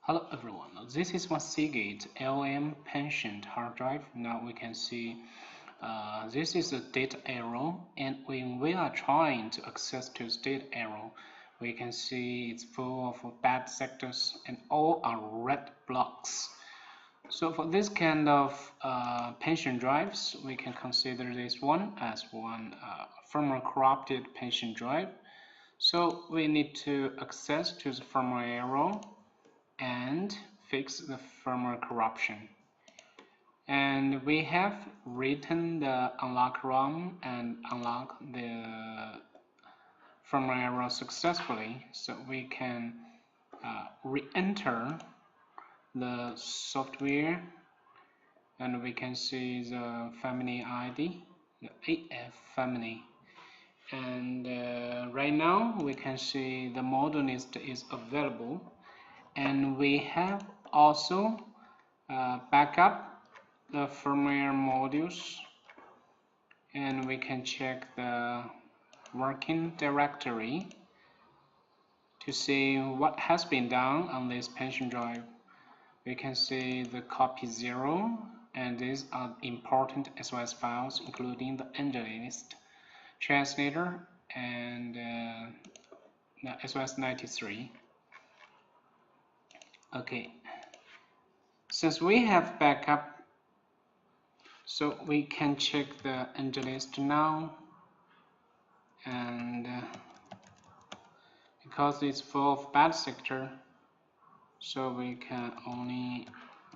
Hello everyone, this is my Seagate LM Pension hard drive. Now we can see this is a data arrow, and when we are trying to access to this data arrow, we can see it's full of bad sectors and all are red blocks. So for this kind of pension drives, we can consider this one as one firmware corrupted pension drive. So we need to access to the firmware arrow and fix the firmware corruption. And we have written the unlock ROM and unlock the firmware arrow successfully, so we can re-enter the software, and we can see the family ID, the AF family. And right now we can see the model list is available, and we have also backup the firmware modules, and we can check the working directory to see what has been done on this pension drive. We can see the copy 0, and these are important SOS files, including the end list, translator, and the SOS 93. Okay, since we have backup, so we can check the end list now, and because it's full of bad sector, so we can only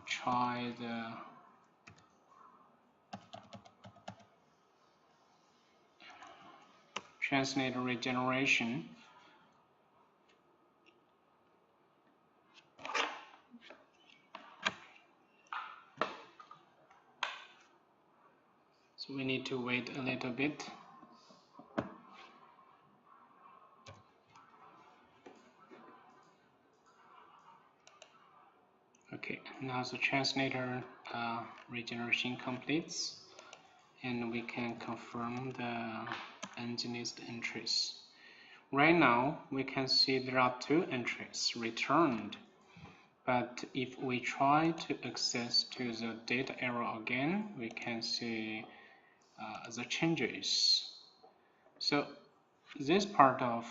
try the translator regeneration. So we need to wait a little bit. Okay, now the translator regeneration completes, and we can confirm the engine list entries. Right now, we can see there are 2 entries returned, but if we try to access to the data arrow again, we can see the changes. So this part of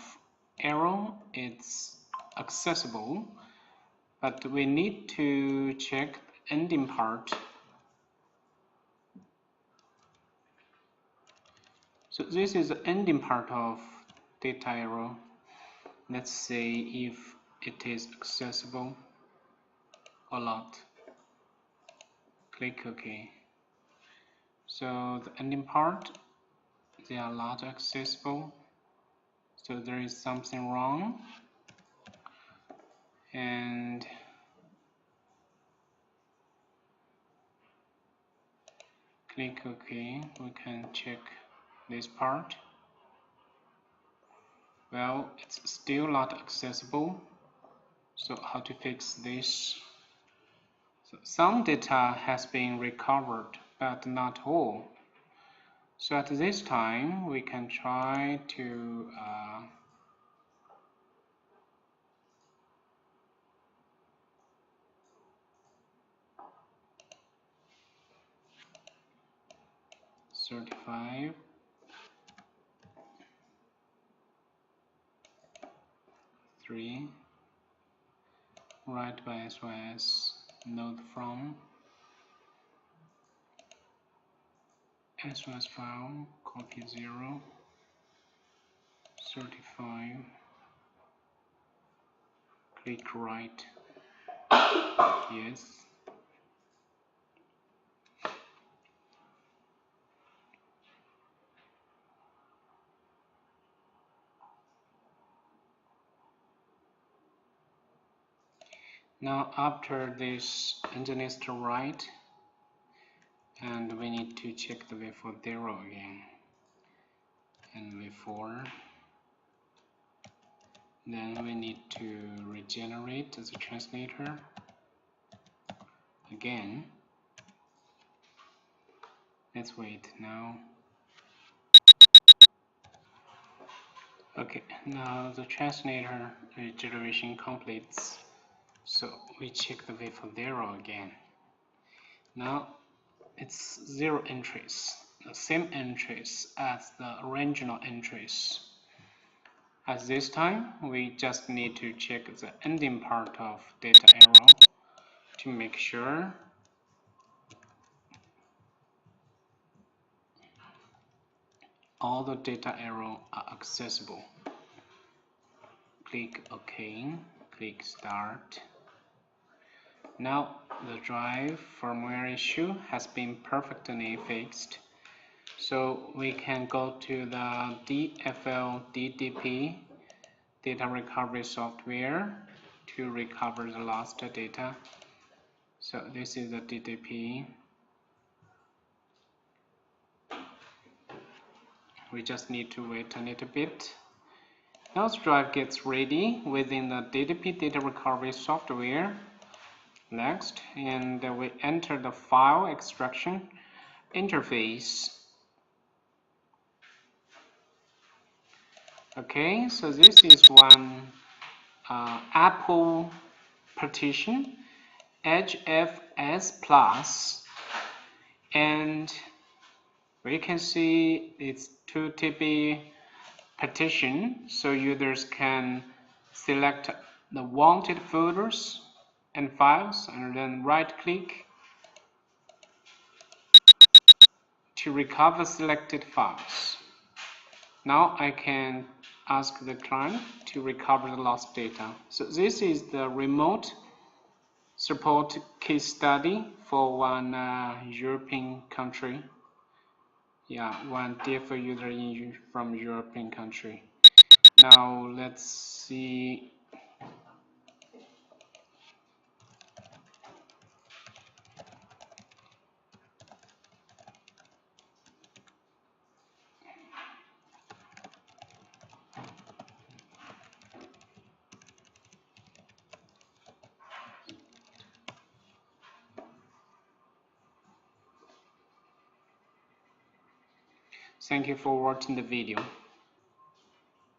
arrow is accessible, but we need to check the ending part. So this is the ending part of data arrow. Let's see if it is accessible or not. Click OK. So the ending part, they are not accessible. So there is something wrong. And click OK. We can check this part. Well, it's still not accessible. So how to fix this? So some data has been recovered, but not all. So at this time, we can try to certify three, write by SOS, node from SOS file, copy 0, certify, click write, yes. Now after this engine is to write, and we need to check the V4 0 again, and V4. Then we need to regenerate the translator again. Let's wait now. Okay, now the translator regeneration completes. So we check the width for 0 again. Now it's 0 entries, the same entries as the original entries. At this time, we just need to check the ending part of data arrow to make sure all the data arrow are accessible. Click OK, click Start. Now the drive firmware issue has been perfectly fixed. So we can go to the DFL DDP data recovery software to recover the lost data. So this is the DDP. We just need to wait a little bit. Now the drive gets ready within the DDP data recovery software. Next, and we enter the file extraction interface. Okay, so this is one Apple partition, HFS Plus, and we can see it's 2 TB partition, so users can select the wanted folders and files and then right click to recover selected files. Now I can ask the client to recover the lost data. So this is the remote support case study for one European country. Yeah, one DFL user from European country. Now let's see. Thank you for watching the video.